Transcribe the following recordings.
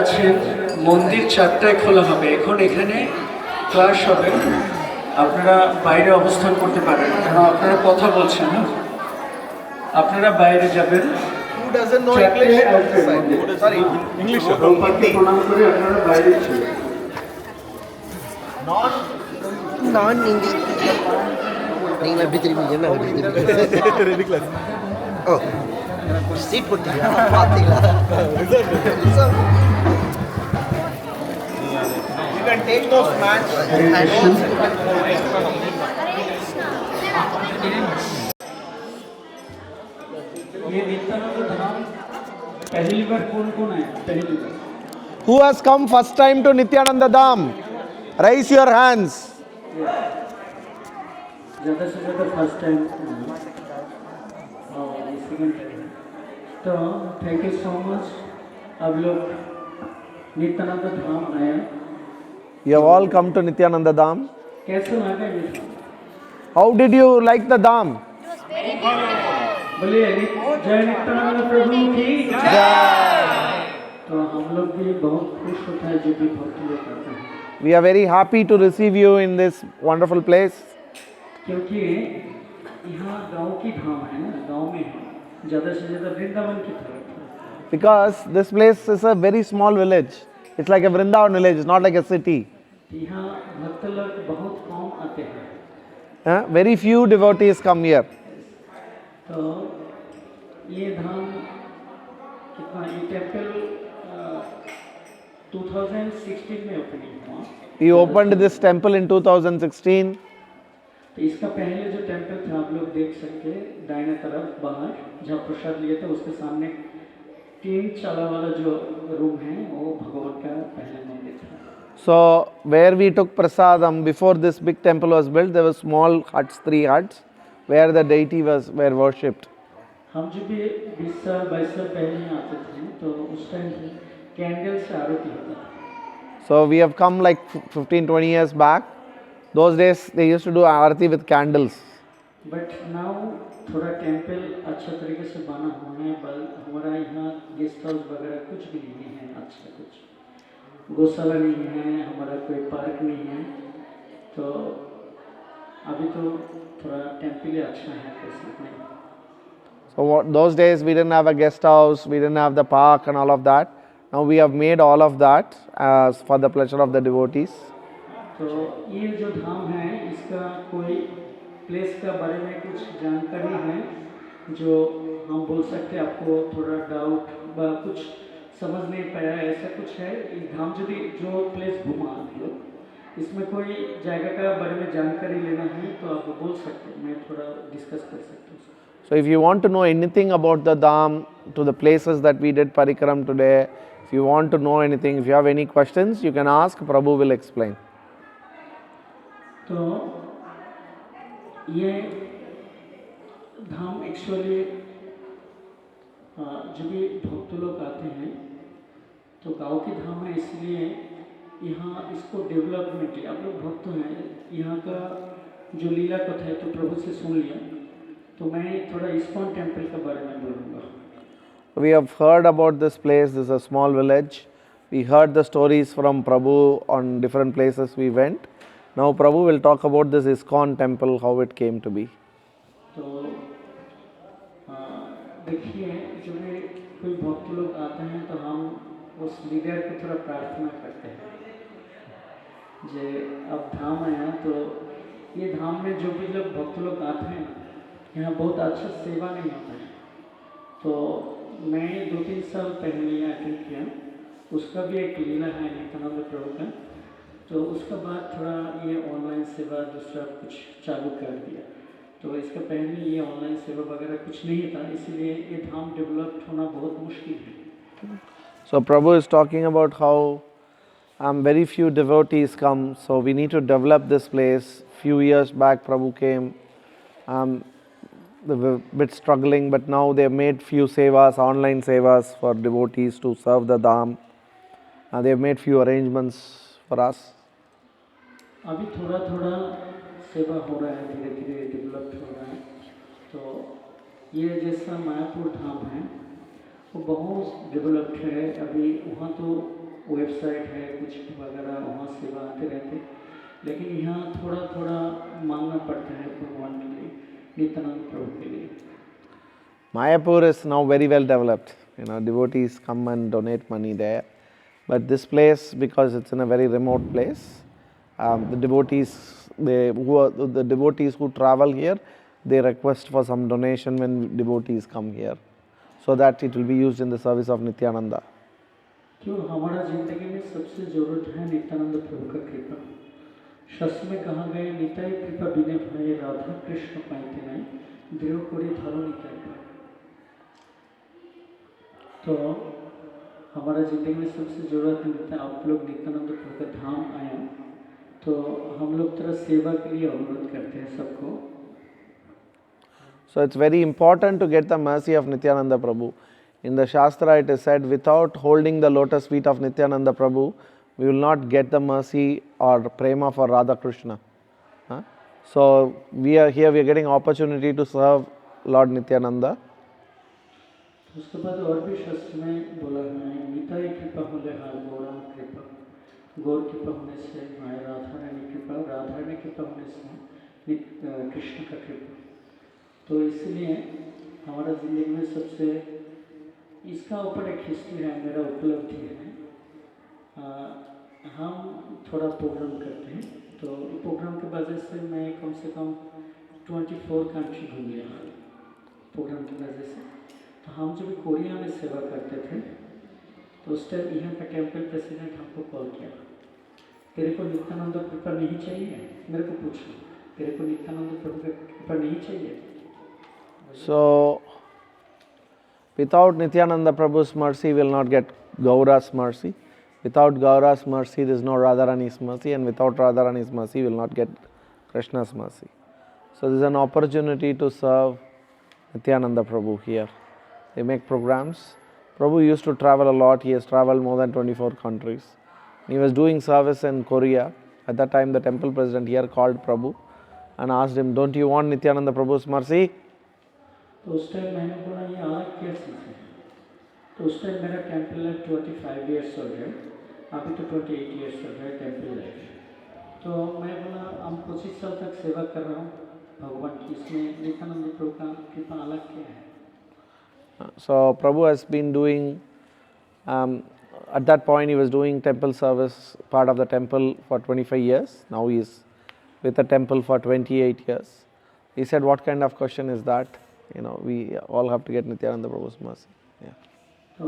আছেন মন্দির 4টায় খোলা হবে। এখন এখানে ক্লাস হবে, আপনারা বাইরে অবস্থান করতে পারেন, কারণ আপনারা কথা বলছেন না, আপনারা বাইরে যাবেন। Who doesn't know English? Sorry, English. প্রণাম করে আপনারা বাইরে চলে Non-Hindi. नहीं मैं भीतरी में ना भीतरी Ridiculous. oh सीट पर बात दिला You can take those mats and ये नित्यानंद धाम पहली बार कौन है? पहली बार Who has come first time to Nityananda Dham? Raise your hands. ज़्यादा से ज़्यादा फर्स्ट टाइम और सेकेंड टाइम। तो थैंक यू सो मच। अब लोग नित्यानंद धाम आया, You have all come to Nityananda Dham. कैसे लगा ये? How did you like the Dham? बोलिए जय नित्यानंद प्रभु की जय। तो हम लोग भी बहुत खुश होता है जो भी भक्त लोग आते हैं, We are very happy to receive you in this wonderful place. क्योंकि यहाँ गांव की धाम है ना, गांव में है, ज़्यादा से ज़्यादा वृंदावन की तरफ है। Because this place is a very small village. It's like a Vrindavan village, it's not like a city. यहाँ भक्त लोग बहुत कम आते हैं। Very few devotees come here. तो ये धाम कितना, ये टेम्पल 2016 में ओपनिंग हुआ। We opened this temple in 2016. तो इसका पहले जो टेम्पल था आप लोग देख सकते हैं, दाहिने तरफ बाहर जहाँ प्रसाद लिए थे उसके सामने 3 चाला वाला जो रूम है वो भगवान का पहला मंदिर था। So where we took prasadam before this big temple was built, there were small huts, 3 huts, where the deity were worshipped. हम जब भी 20 साल 22 साल पहले यहाँ आते थे तो उस टाइम कैंडल से आरती होता था। So we have come like 15-20 years back. Those days they used to do aarti with candles. But now थोड़ा टेम्पल अच्छा तरीके से बना हुआ है, हमारा यहाँ गेस्ट हाउस वगैरह कुछ भी नहीं है, अच्छा कुछ गौशाला नहीं है, हमारा कोई पार्क नहीं है। तो अभी तो थोड़ा टेम्पल ही अच्छा है, कैसे नहीं। So those days we didn't have a guest house, we didn't have the park and all of that. Now we have made all of that as for the pleasure of the devotees. तो ये जो धाम है इसका कोई place का बारे में कुछ जानकारी है जो हम बोल सकते हैं, आपको थोड़ा डाउट व कुछ समझ नहीं पाया ऐसा कुछ है? इस धाम जो प्लेस घुमा आप लोग, इसमें कोई जगह का बारे में जानकारी लेना है तो आप बोल सकते हैं, मैं थोड़ा डिस्कस कर सकता हूँ। So if you want to know anything about the Dham, to the places that we did Parikram today, if you want to know anything, if you have any questions, you can ask, Prabhu will explain. तो ये धाम actually जब भी भक्त लोग आते हैं तो गांव की धाम है, इसलिए यहाँ इसको डेवलपमेंट है। आप लोग भक्त हैं, यहाँ का जो लीला कथा है तो प्रभु से सुन लिया, तो मैं थोड़ा इस्कॉन टेम्पल के बारे में बोलूँगा। We have heard about this place. This is a small village. We heard the stories from Prabhu on different places we went. Now Prabhu will talk about this ISKCON temple, how it came to be. तो देखिए जब भी कोई भक्त लोग आते हैं तो हम उस लीडर को थोड़ा प्रार्थना करते हैं जे अब धाम आया, तो ये धाम में जो भी लोग भक्त लोग आते हैं यहाँ बहुत अच्छा सेवा नहीं होता है। तो मैं 2-3 साल पहले यहाँ अटेंड किया, उसका भी एक लीला है नित्यानंद प्रभु का, तो उसका बाद थोड़ा ये ऑनलाइन सेवा दूसरा कुछ चालू कर दिया। तो इसका पहले ये ऑनलाइन सेवा वगैरह कुछ नहीं था, इसलिए ये धाम डेवलप होना बहुत मुश्किल है। So Prabhu is talking about how very few devotees come, so we need to develop this place. Few years back Prabhu came, they were a bit struggling, but now they have made few sevas, online sevas for devotees to serve the Dham. They have made few arrangements for us. अभी थोड़ा थोड़ा सेवा हो रहा है, धीरे धीरे develop हो रहा है। तो ये जैसा मायापुर धाम है वो बहुत डेवलप्ड है, अभी वहाँ तो वेबसाइट है कुछ वगैरह, वहाँ सेवा आते रहते, लेकिन यहाँ थोड़ा थोड़ा मांगना पड़ता है भगवान के लिए, नित्यानंद प्रभु के लिए। Mayapur is now very well developed. You know, devotees come and donate money there. But this place, because it's in a very remote place, the devotees who travel here, they request for some donation when devotees come here, so that it will be used in the service of Nityananda. क्यों हमारा जिंदगी में सबसे जरूरत है नित्यानंद प्रभु का कृपा। शास्त्र में कहा गया, निताय कृपा बिने भाई राधा कृष्ण पाइते नहीं, दृढ़ कोरी धरो निताय। तो हमारा जिंदगी में सबसे जरूरत है, आप लोग नित्यानंद प्रभु का धाम आए, तो हम लोग तरह सेवा के लिए अनुरोध करते हैं सबको। So it's very important to get the mercy of Nityananda Prabhu. In the Shastra it is said, without holding the lotus feet of Nityananda Prabhu, we will not get the mercy or prema for Radha Krishna. So we are getting opportunity to serve Lord Nityananda. उसके बाद और भी शास्त्र में बोला है, निताय कृपा होले हार गौरम कृपा, गौर कृपा होने से माया राधा रानी कृपा, राधा रानी कृपा होने से कृष्ण का कृपा। तो इसलिए हमारा जिंदगी में सबसे इसका ऊपर एक हिस्ट्री है, मेरा उपलब्धि है। हम थोड़ा प्रोग्राम करते हैं, तो प्रोग्राम के वजह से मैं कम से कम 24 कंट्री घूम लिया प्रोग्राम की वजह से। तो हम जब कोरिया में सेवा करते थे, तो उस टाइम यहाँ का टेम्पल प्रेसिडेंट हमको कॉल किया, तेरे को नित्यानंद कृपा नहीं चाहिए? मेरे को पूछा, तेरे को नित्यानंद प्रभु का कृपा नहीं चाहिए? So without Nityananda Prabhu's mercy, we will not get Gaura's mercy. Without Gaura's mercy, there is no Radharani's mercy, and without Radharani's mercy, we will not get Krishna's mercy. So there is an opportunity to serve Nityananda Prabhu here. They make programs. Prabhu used to travel a lot. He has traveled more than 24 countries. He was doing service in Korea. At that time, the temple president here called Prabhu and asked him, "Don't you want Nityananda Prabhu's mercy?" तो उस time मैंने बोला, ये अलग क्या चीज़ है? तो उस टाइम मेरा टेम्पल लाइफ 25 ईयर्स हो गया, अभी तो 28 ईयर्स हो गया टेम्पल लाइफ। तो मैं बोला, हम 25 साल तक सेवा कर रहा हूँ भगवान की, इसमें नित्यानंद प्रभु का कृपा अलग क्या है? So Prabhu has been doing, at that point he was doing temple service, part of the temple for 25 years. Now he is with the temple for 28 years. He said, what kind of question is that? You know, we all have to get Nityananda Prabhu's mercy. Yeah. तो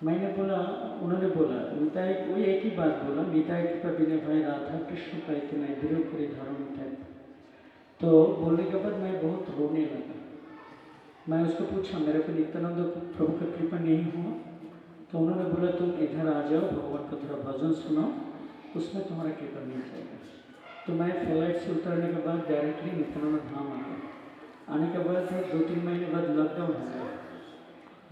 मैंने बोला, उन्होंने बोला, निताय कोई एक ही बात बोला, निताय कृपा बिने भाई राधा कृष्ण पाइते नहीं, दृढ़ कोरी धरो निताय। तो बोलने के बाद मैं बहुत रोने लगा। मैं उसको पूछा, मेरे को नित्यानंद प्रभु का कृपा नहीं हुआ? तो उन्होंने बोला, तुम इधर आ जाओ, भगवान का थोड़ा भजन सुनाओ, उसमें तुम्हारा कृपा मिल जाएगा। तो मैं फ्लाइट से उतरने के बाद डायरेक्टली नित्यानंद धाम आ गया। आने के बाद 2-3 महीने बाद लॉकडाउन हो गया।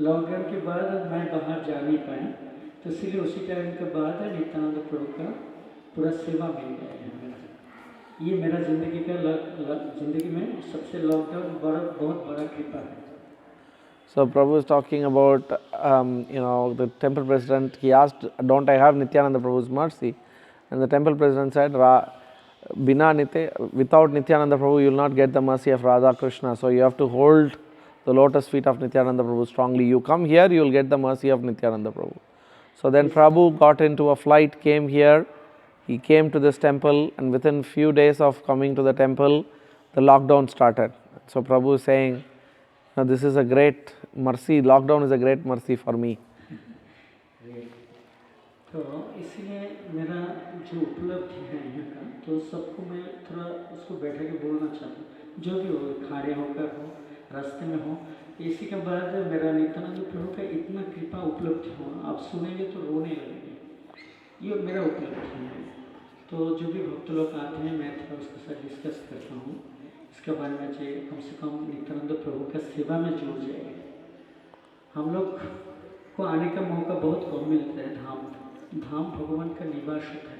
लॉकडाउन के बाद मैं बाहर जा नहीं पाया, तो इसलिए उसी टाइम के बाद नित्यानंद प्रभु का पूरा सेवा मिल गया है मेरा। ये मेरा ज़िंदगी का ज़िंदगी में सबसे लॉकडाउन बहुत बड़ा कृपा है। So Prabhu is talking about, the temple president, he asked, don't I have Nityananda Prabhu's mercy? And the temple president said, without Nityananda Prabhu, you will not get the mercy of Radha Krishna. So you have to hold the lotus feet of Nityananda Prabhu strongly. You come here, you will get the mercy of Nityananda Prabhu. So then Prabhu got into a flight, came here, he came to this temple, and within few days of coming to the temple, the lockdown started. So Prabhu is saying, now this is a great mercy, lockdown is a great mercy for me. तो इसलिए मेरा जो उपलब्धि है यहाँ का, तो सबको मैं थोड़ा उसको बैठा के बोलना चाहता हूँ, जो भी हो, खड़े होकर हो, रास्ते में हो। इसी के बाद मेरा नित्यानंद प्रभु का इतना कृपा उपलब्धि हो, आप सुनेंगे तो रोने लगेंगे। ये मेरा उपलब्धि है। तो जो भी भक्त लोग आते हैं, मैं थोड़ा उसके साथ डिस्कस करता हूँ इसके बारे में, चाहिए कम से कम नित्यानंद प्रभु का सेवा में जुड़ जाएंगे। हम लोग को आने का मौका बहुत कम मिलता है। धाम भगवान का निवास होता है।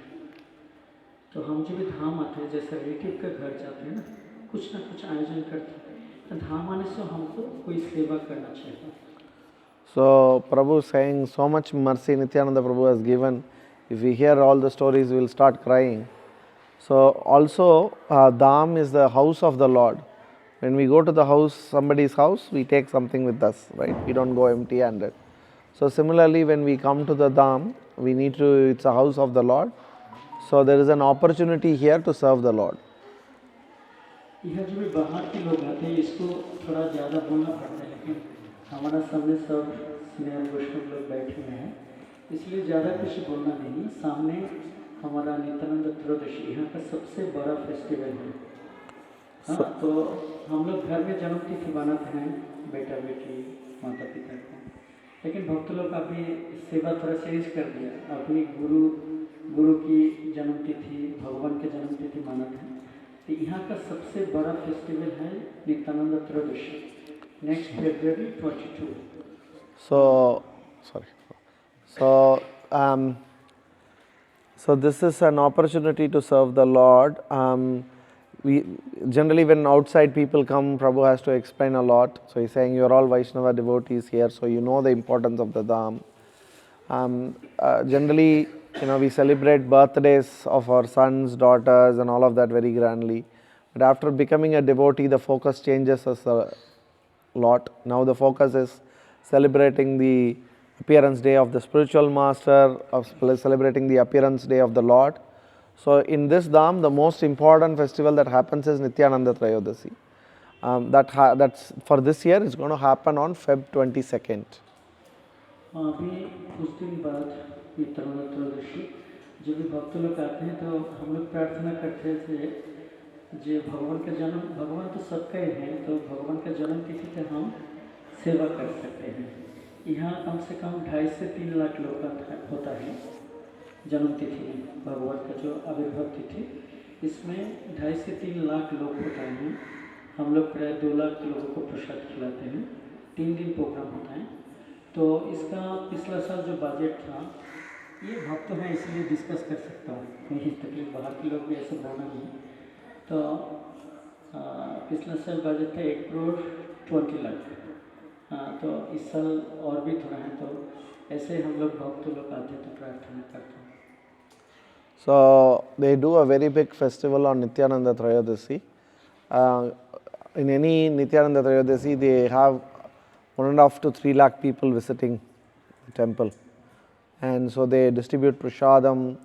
तो हम जब भी धाम आते हैं, जैसे रिलेटिव के घर जाते हैं ना, कुछ ना कुछ आयोजन करते हैं, तो धाम आने से हमको कोई सेवा करना चाहिए। So Prabhu is saying so much mercy Nityananda Prabhu has given. If we hear all the stories, we will start crying. So also Dham is the house of the Lord. When we go to the house, somebody's house, we take something with us, right? We don't go empty-handed. So similarly, when we come to the Dham, we need to, it's a house of the Lord. So there is an opportunity here to serve the Lord. यह जो भी बाहर के लोग आते हैं इसको थोड़ा ज़्यादा बोलना पड़ता है, लेकिन हमारा सामने सब स्नेह वैष्णव लोग बैठे हुए हैं, इसलिए ज़्यादा कुछ बोलना नहीं। सामने हमारा नित्यानंद त्रयोदशी यहाँ का सबसे बड़ा फेस्टिवल है। हाँ, तो हम लोग घर में जन्मतिथि मनाते हैं बेटा बेटी माता पिता को, लेकिन भक्त लोग अभी सेवा थोड़ा चेंज कर दिया। अपनी गुरु की जन्मतिथि, भगवान के जन्मतिथि मनाते हैं। तो यहाँ का सबसे बड़ा फेस्टिवल है नित्यानंद त्रयोदशी, next February 22। So this is an opportunity to serve the Lord. We generally, when outside people come, Prabhu has to explain a lot. So he's saying you're all Vaishnava devotees here, so you know the importance of the Dham. Generally, we celebrate birthdays of our sons, daughters, and all of that very grandly. But after becoming a devotee, the focus changes us a lot. Now the focus is celebrating the appearance day of the spiritual master, of celebrating the appearance day of the Lord. So in this Dham, the most important festival that happens is Nityananda Trayodasi. That's for this year is going to happen on Feb 22nd. अभी कुछ दिन बाद नित्यानंद त्रयोदशी जब भी भक्त लोग आते हैं तो हम लोग प्रार्थना करते हैं कि भगवान का जन्म, भगवान तो सबका ही है, तो भगवान का जन्म तिथि पे हम सेवा कर सकते हैं। यहाँ कम से कम 2.5 से 3 लाख लोग का होता है जन्म तिथि में। भगवान का जो आविर्भाव तिथि, इसमें 2.5 से 3 लाख लोग होता है। हम लोग प्राय 2 लाख लोगों को प्रसाद खिलाते हैं। 3 दिन प्रोग्राम होता है। तो इसका पिछला साल जो बजट था, ये भक्त हैं इसलिए डिस्कस कर सकता हूँ, कहीं तकलीफ बाहर के लोग भी ऐसे बोलना नहीं। तो पिछला साल बजट था 1,20,00,000। तो इस साल और भी थोड़ा है, तो ऐसे हम लोग भक्त लोग आते तो प्रार्थना करते हैं। So they do a very big festival on Nityananda Trayodasi. In any Nityananda Trayodasi, they have 1.5 to 3 lakh people visiting the temple, and so they distribute prasadam.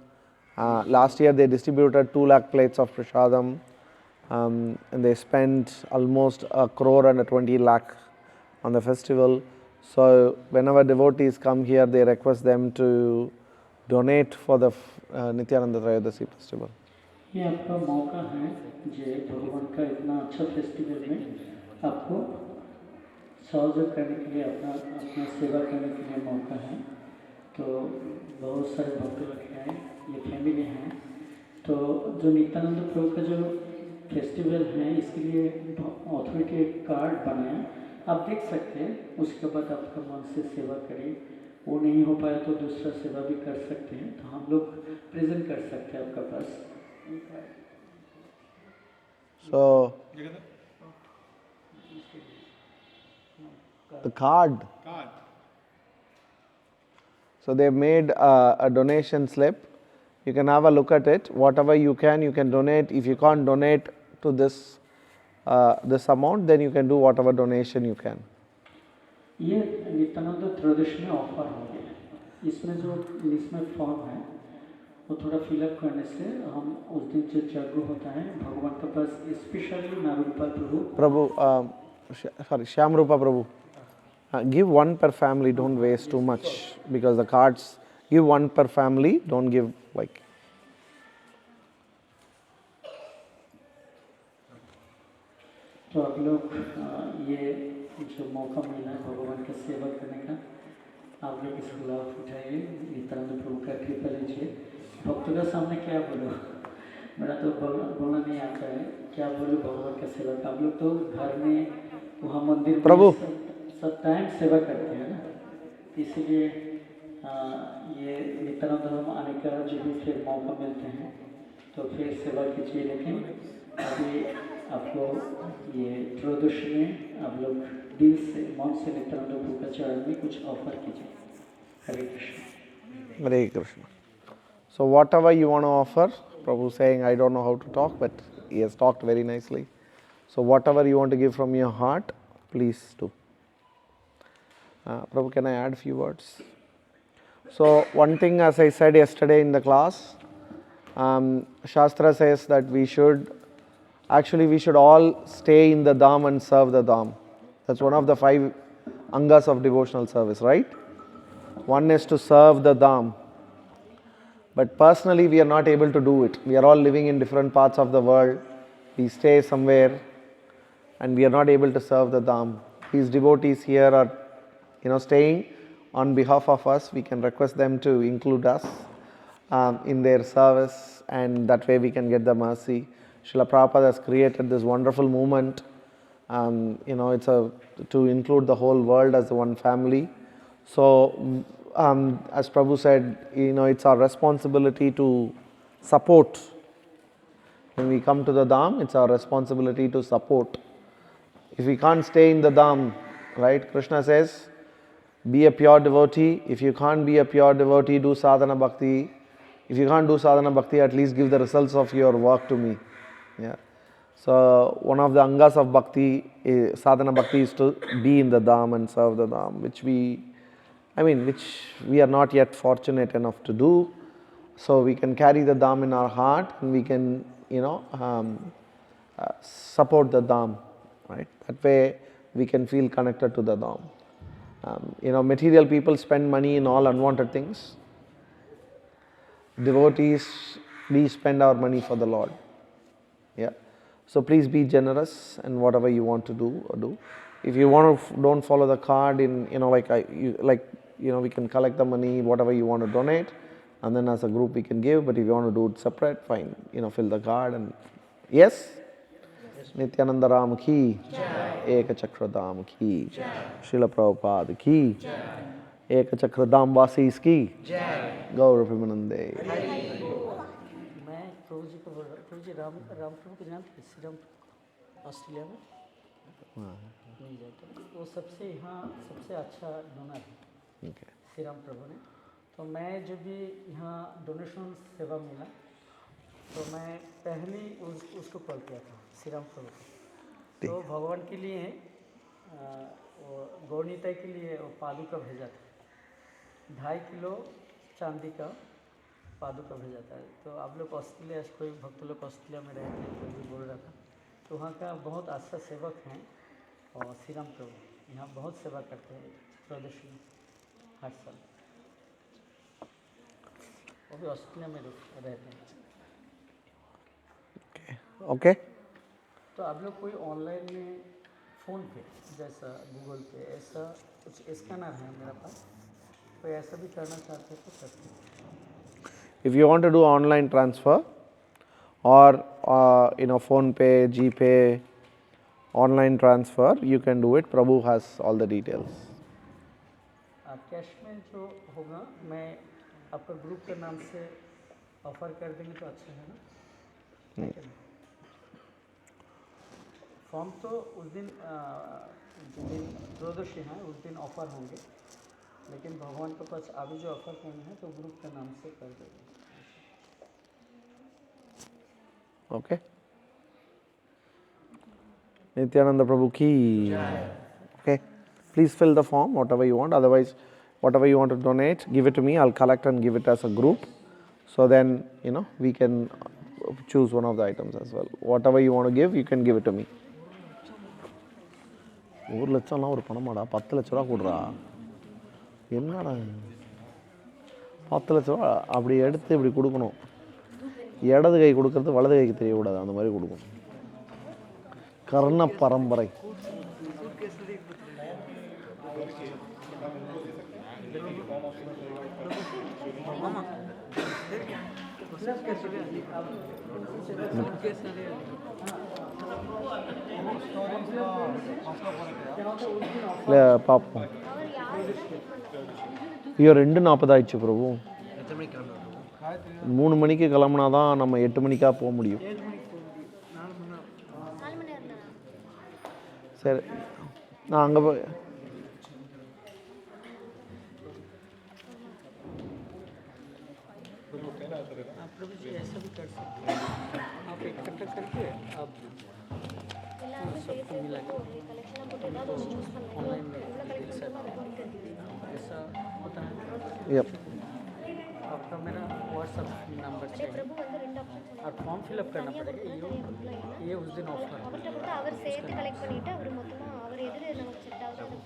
Last year they distributed 2 lakh plates of prasadam, and they spent almost 1 crore and 20 lakh on the festival. So whenever devotees come here, they request them to donate for the Nityananda Trayodasi festival. ये आपका मौका है जो भगवान का इतना अच्छा festival में आपको सहयोग करने के लिए, अपना सेवा करने के लिए मौका है। तो बहुत सारे भक्त लोग हैं, ये फैमिली हैं। तो जो नित्यानंद प्रभु का जो फेस्टिवल है, इसके लिए अथॉरिटी एक कार्ड बनाया, आप देख सकते हैं। उसके बाद आपका मन से सेवा करें, वो नहीं हो पाया तो दूसरा सेवा भी कर सकते हैं। तो हम लोग प्रेजेंट कर सकते हैं आपका पास। So the card. So they made a donation slip. You can have a look at it. Whatever you can donate. If you can't donate to this amount, then you can do whatever donation you can. ये नित्यानंद त्रयोदशी में offer हो गया। इसमें form है, वो थोड़ा fill up करने से हम उस दिन जो जागरूक होता है भगवान के पास, specially Naropa Prabhu, Shyam Rupa Prabhu. Give one per family, don't waste too much, because the cards, give one per family, don't give like. तो आप लोग ये जो मौका मिला है भगवान का सेवा करने का, आप लोग इसका लाभ उठाइए, नित्यानंद प्रभु का कृपा लीजिए। भक्तों के सामने क्या बोलो, मेरा तो बोलना नहीं आता है, क्या बोलो भगवान का सेवा का। आप लोग तो घर में वहाँ मंदिर प्रभु सब टाइम सेवा करते हैं ना, इसीलिए ये नित्यानंद हम आने का जो भी फिर मौका मिलते हैं तो फिर सेवा कीजिए। लेकिन अभी आपको ये त्रयोदशी में आप लोग दिल से मन से नित्यानंद प्रभु के चरण में कुछ ऑफर कीजिए। हरे Krishna. Hare Krishna. So whatever you want to offer, Prabhu saying, I don't know how to talk, but he has talked very nicely. So whatever you want to give from your heart, please do. Prabhu, can I add a few words? So one thing, as I said yesterday in the class, Shastra says that we should all stay in the Dham and serve the Dham. That's one of the 5 angas of devotional service, right? One is to serve the Dham. But personally, we are not able to do it. We are all living in different parts of the world. We stay somewhere and we are not able to serve the Dham. These devotees here are, staying on behalf of us. We can request them to include us in their service, and that way we can get the mercy. Srila Prabhupada has created this wonderful movement. It's to include the whole world as one family. So, as Prabhu said, it's our responsibility to support. When we come to the Dham, it's our responsibility to support. If we can't stay in the Dham, right? Krishna says, be a pure devotee. If you can't be a pure devotee, do sadhana bhakti. If you can't do sadhana bhakti, at least give the results of your work to me. Yeah. So one of the angas of bhakti, sadhana bhakti, is to be in the Dham and serve the Dham, which we are not yet fortunate enough to do. So we can carry the Dham in our heart, and we can, support the Dham, right? That way we can feel connected to the Dham. Material people spend money in all unwanted things. Devotees, we spend our money for the Lord. Yeah. So please be generous, and whatever you want to do. If you want to don't follow the card we can collect the money, whatever you want to donate, and then as a group we can give. But if you want to do it separate, fine. Fill the card and yes. Nityananda Ram ki, Eka Chakra Dham ki, Srila Prabhupada ki, Eka Chakra Dham Vasis ki, Gaura Premanande. मैं प्रभु जी को बोल रहा हूँ, प्रभु जी राम प्रभु को जानते हैं? Shri Ram Australia में नहीं जाते, वो सबसे अच्छा डोनर है श्री राम प्रभु ने। तो मैं जब भी यहाँ डोनेशन सेवा मिला तो मैं पहले उसको कॉल किया था, श्री राम प्रभु को। तो भगवान के लिए गौरनीता के लिए वो पादुका भेजा था, 2.5 किलो चांदी का पादुका भेजा था। तो आप लोग ऑस्ट्रेलिया, कोई भक्त लोग ऑस्ट्रेलिया में रहते हैं, कोई भी बोल रहा था, तो वहाँ का बहुत अच्छा सेवक हैं और श्री राम प्रभु यहाँ बहुत सेवा करते हैं प्रदर्शनी हर साल। वो भी ऑस्ट्रेलिया में रहते हैं। ओके। तो आप लोग कोई ऑनलाइन में फ़ोन पे जैसा गूगल पे ऐसा कुछ स्कैनर है मेरे पास, कोई ऐसा भी करना चाहते हैं तो करते हैं। If you want to do online transfer or phone pay, GPay, online transfer, you can do it. Prabhu has all the details. Cash में जो होगा मैं आपका ग्रुप के नाम से ऑफर कर देंगे तो अच्छा है ना? फॉर्म तो उस दिन जिस दिन त्रयोदशी है उस दिन ऑफर होंगे, लेकिन भगवान के पास अभी जो ऑफर करना है तो ग्रुप के नाम से कर देंगे। Okay. Nityananda Prabhu ki. Okay. Please fill the form, whatever you want. Otherwise, whatever you want to donate, give it to me. I'll collect and give it as a group. So then, we can choose one of the items as well. Whatever you want to give, you can give it to me. 1 லட்சம்லாம் ஒரு பணமாடா, 10 லட்ச ரூபா கொடுறா. என்னடா 10 லட்ச ரூபா அப்படி எடுத்து இப்படி கொடுக்கணும். இடது கை கொடுக்கறது வலது கைக்கு தெரியக்கூடாது, அந்த மாதிரி கொடுக்கணும். கர்ண பரம்பரை. இல்லை பார்ப்போம். ஐயோ 2:40 ஆயிடுச்சு பிரபு. 3 மணிக்கு கிளம்புனா தான் நம்ம 8 மணிக்கா போக முடியும். சரி நான் அங்கே போய் प्रभु जी ऐसा भी कर सकते हैं, आप इकट्ठा करके आप सबको मिला के ऑनलाइन में ऐसा होता है। Yep. आपका मेरा व्हाट्सअप नंबर चाहिए और फॉर्म फिलअप करना पड़ेगा। ये उस दिन ऑफर है। அவர்கிட்ட கொடுத்து அவர் சேர்த்து கலெக்ட் பண்ணிட்டு அவர் மொத்தமாக அவர் எதில் நமக்கு செட் ஆகுது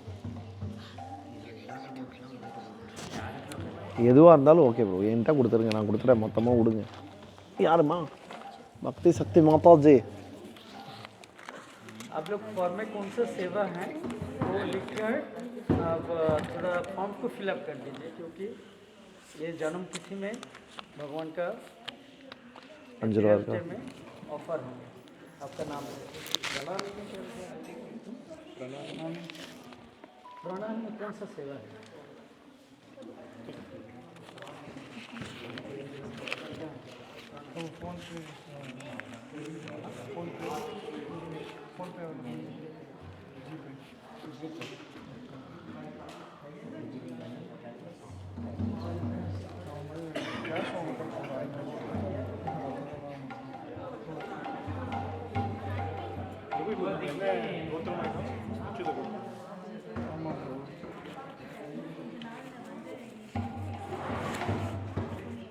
எதுவாக இருந்தாலும் ஓகே ப்ரோ, என்கிட்ட கொடுத்துருங்க, நான் கொடுத்துறேன், மொத்தமாக விடுங்க. யாருமா பக்தி சக்தி மாதாஜி. आप लोग फॉर्म में कौन सा सेवा है वो लिखकर आप थोड़ा फॉर्म को फिलअप कर दीजिए, क्योंकि ये जन्म तिथि में भगवान का 5 रुपये का में ऑफर है। आपका नाम प्रणाम में कौन सा सेवा है? फोन पे